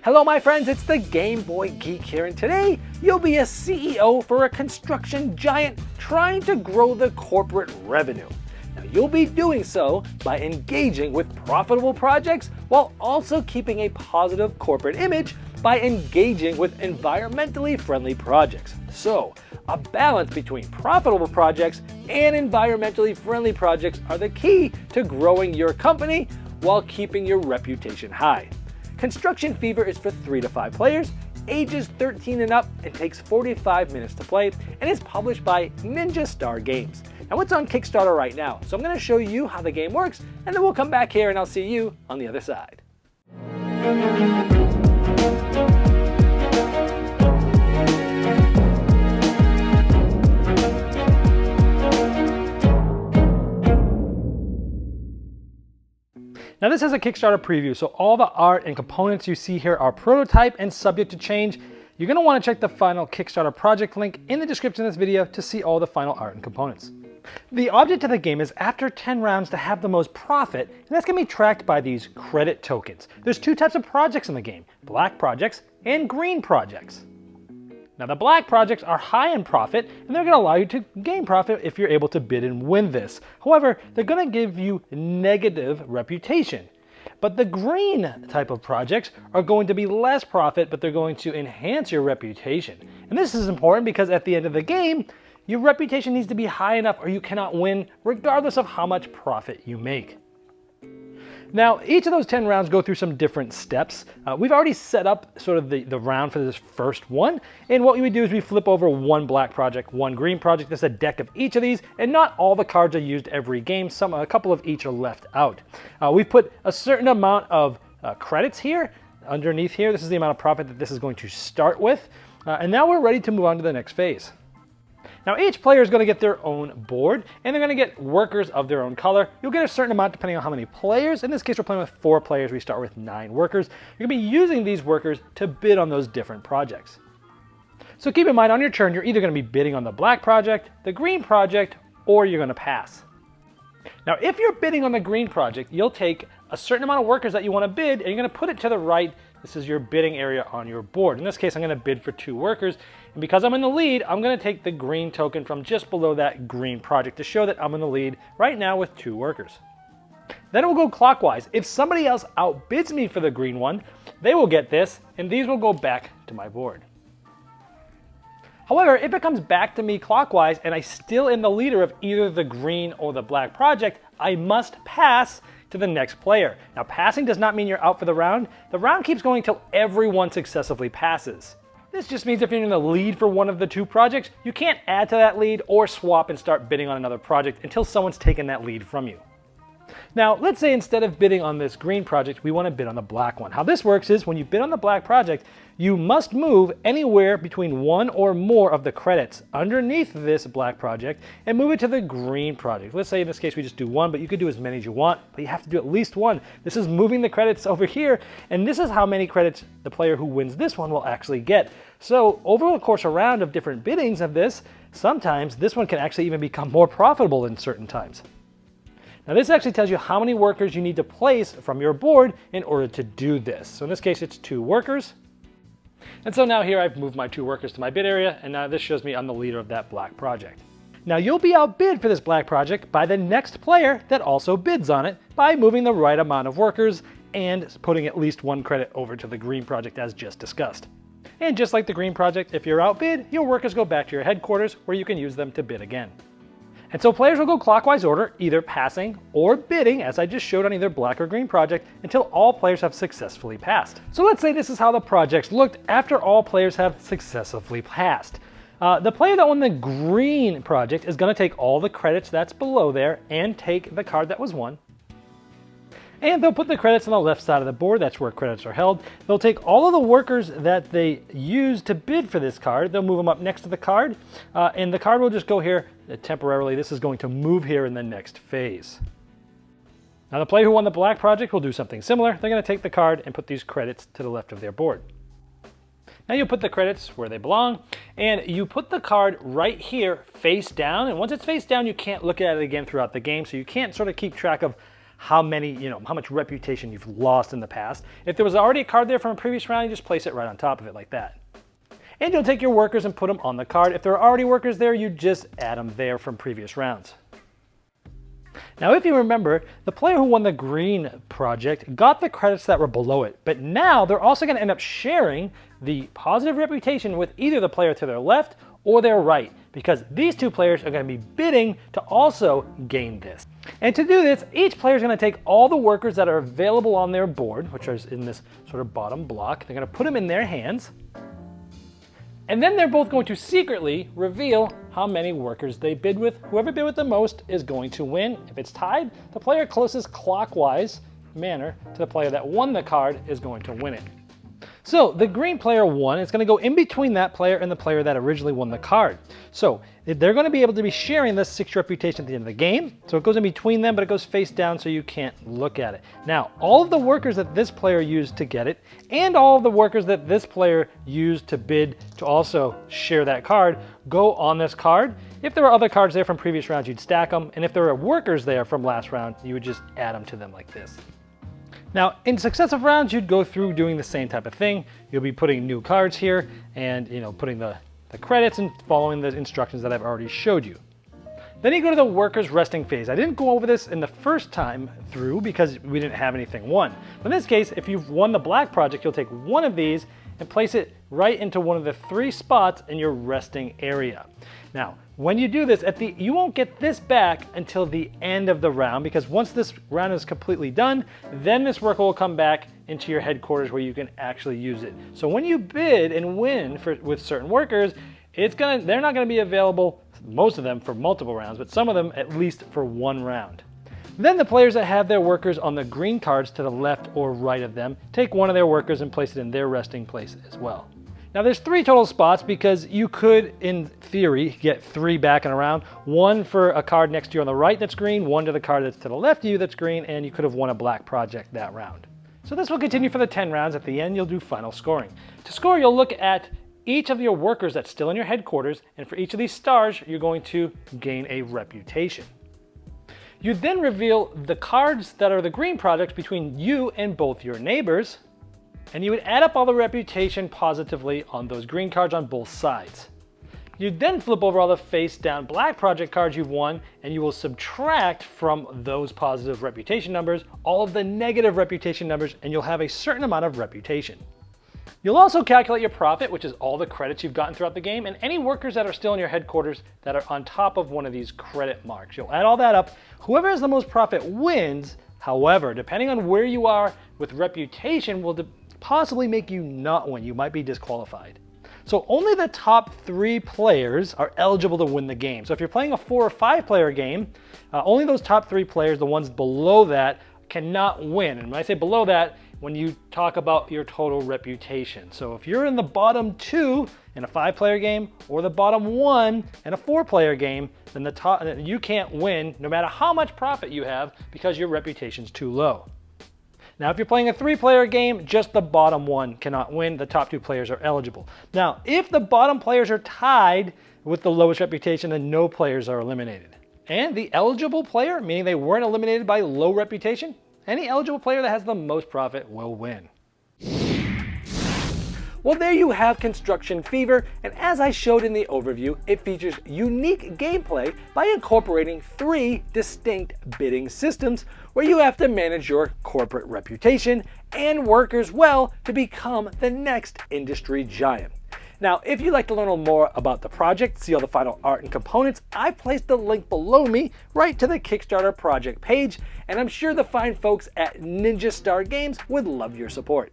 Hello my friends, it's the Game Boy Geek here, and today you'll be a CEO for a construction giant trying to grow the corporate revenue. Now you'll be doing so by engaging with profitable projects while also keeping a positive corporate image by engaging with environmentally friendly projects. So, a balance between profitable projects and environmentally friendly projects are the key to growing your company while keeping your reputation high. Construction Fever is for 3 to 5 players, ages 13 and up, and takes 45 minutes to play, and is published by Ninja Star Games. Now it's on Kickstarter right now, so I'm going to show you how the game works, and then we'll come back here and I'll see you on the other side. Now this is a Kickstarter preview, so all the art and components you see here are prototype and subject to change. You're going to want to check the final Kickstarter project link in the description of this video to see all the final art and components. The object of the game is after 10 rounds to have the most profit, and that's going to be tracked by these credit tokens. There's 2 types of projects in the game, black projects and green projects. Now the black projects are high in profit, and they're going to allow you to gain profit if you're able to bid and win this. However, they're going to give you negative reputation. But the green type of projects are going to be less profit, but they're going to enhance your reputation. And this is important because at the end of the game, your reputation needs to be high enough or you cannot win regardless of how much profit you make. Now, each of those 10 rounds go through some different steps. We've already set up sort of the round for this first one. And what we would do is we flip over 1 black project, 1 green project. There's a deck of each of these, and not all the cards are used every game. A couple of each are left out. We've put a certain amount of credits here. Underneath here, this is the amount of profit that this is going to start with. And now we're ready to move on to the next phase. Now each player is going to get their own board, and they're going to get workers of their own color. You'll get a certain amount depending on how many players. In this case, we're playing with 4 players. We start with 9 workers. You're going to be using these workers to bid on those different projects. So keep in mind, on your turn, you're either going to be bidding on the black project, the green project, or you're going to pass. Now if you're bidding on the green project, you'll take a certain amount of workers that you want to bid, and you're going to put it to the right. This is your bidding area on your board. In this case, I'm going to bid for 2 workers. And because I'm in the lead, I'm going to take the green token from just below that green project to show that I'm in the lead right now with 2 workers. Then it will go clockwise. If somebody else outbids me for the green one, they will get this, and these will go back to my board. However, if it comes back to me clockwise and I still am the leader of either the green or the black project, I must pass to the next player. Now passing does not mean you're out for the round. The round keeps going until everyone successively passes. This just means if you're in the lead for one of the 2 projects, you can't add to that lead or swap and start bidding on another project until someone's taken that lead from you. Now, let's say instead of bidding on this green project, we want to bid on the black one. How this works is when you bid on the black project, you must move anywhere between 1 or more of the credits underneath this black project and move it to the green project. Let's say in this case we just do 1, but you could do as many as you want, but you have to do at least 1. This is moving the credits over here, and this is how many credits the player who wins this one will actually get. So over the course of a round of different biddings of this, sometimes this one can actually even become more profitable in certain times. Now this actually tells you how many workers you need to place from your board in order to do this. So in this case it's 2 workers. And so now here I've moved my 2 workers to my bid area, and now this shows me I'm the leader of that black project. Now you'll be outbid for this black project by the next player that also bids on it by moving the right amount of workers and putting at least 1 credit over to the green project as just discussed. And just like the green project, if you're outbid, your workers go back to your headquarters where you can use them to bid again. And so players will go clockwise order, either passing or bidding, as I just showed on either black or green project, until all players have successfully passed. So let's say this is how the projects looked after all players have successfully passed. The player that won the green project is going to take all the credits that's below there and take the card that was won. And they'll put the credits on the left side of the board. That's where credits are held. They'll take all of the workers that they use to bid for this card. They'll move them up next to the card. And the card will just go here temporarily. This is going to move here in the next phase. Now the player who won the black project will do something similar. They're going to take the card and put these credits to the left of their board. Now you put the credits where they belong, and you put the card right here face down. And once it's face down, you can't look at it again throughout the game. So you can't sort of keep track of how much reputation you've lost in the past. If there was already a card there from a previous round, you just place it right on top of it like that. And you'll take your workers and put them on the card. If there are already workers there, you just add them there from previous rounds. Now, if you remember, the player who won the green project got the credits that were below it, but now they're also going to end up sharing the positive reputation with either the player to their left or their right, because these two players are going to be bidding to also gain this. And to do this, each player is going to take all the workers that are available on their board, which are in this sort of bottom block. They're going to put them in their hands. And then they're both going to secretly reveal how many workers they bid with. Whoever bid with the most is going to win. If it's tied, the player closest clockwise manner to the player that won the card is going to win it. So the green player won. It's going to go in between that player and the player that originally won the card. So they're going to be able to be sharing this 6 reputation at the end of the game. So it goes in between them, but it goes face down so you can't look at it. Now, all of the workers that this player used to get it, and all of the workers that this player used to bid to also share that card, go on this card. If there were other cards there from previous rounds, you'd stack them. And if there were workers there from last round, you would just add them to them like this. Now, in successive rounds, you'd go through doing the same type of thing. You'll be putting new cards here and putting the credits and following the instructions that I've already showed you. Then you go to the workers resting phase. I didn't go over this in the first time through because we didn't have anything won. But in this case, if you've won the black project, you'll take one of these and place it right into one of the 3 spots in your resting area. Now, when you do this, you won't get this back until the end of the round, because once this round is completely done, then this worker will come back into your headquarters where you can actually use it. So when you bid and win with certain workers, they're not going to be available, most of them for multiple rounds, but some of them at least for 1 round. Then the players that have their workers on the green cards to the left or right of them take one of their workers and place it in their resting place as well. Now there's 3 total spots because you could, in theory, get 3 back in a round. 1 for a card next to you on the right that's green, 1 to the card that's to the left of you that's green, and you could have won a black project that round. So this will continue for the 10 rounds. At the end, you'll do final scoring. To score, you'll look at each of your workers that's still in your headquarters, and for each of these stars, you're going to gain a reputation. You then reveal the cards that are the green projects between you and both your neighbors, and you would add up all the reputation positively on those green cards on both sides. You'd then flip over all the face down black project cards you've won, and you will subtract from those positive reputation numbers all of the negative reputation numbers, and you'll have a certain amount of reputation. You'll also calculate your profit, which is all the credits you've gotten throughout the game, and any workers that are still in your headquarters that are on top of one of these credit marks. You'll add all that up. Whoever has the most profit wins. However, depending on where you are with reputation will possibly make you not win. You might be disqualified. So only the top 3 players are eligible to win the game. So if you're playing a 4 or 5 player game, only those top 3 players, the ones below that, cannot win. And when I say below that, when you talk about your total reputation. So if you're in the bottom 2 in a 5 player game or the bottom 1 in a 4 player game, then you can't win no matter how much profit you have because your reputation's too low. Now, if you're playing a 3 player game, just the bottom 1 cannot win. The top 2 players are eligible. Now, if the bottom players are tied with the lowest reputation, then no players are eliminated. And the eligible player, meaning they weren't eliminated by low reputation, any eligible player that has the most profit will win. Well, there you have Construction Fever, and as I showed in the overview, it features unique gameplay by incorporating 3 distinct bidding systems where you have to manage your corporate reputation and workers well to become the next industry giant. Now, if you'd like to learn more about the project, see all the final art and components, I've placed the link below me right to the Kickstarter project page, and I'm sure the fine folks at Ninja Star Games would love your support.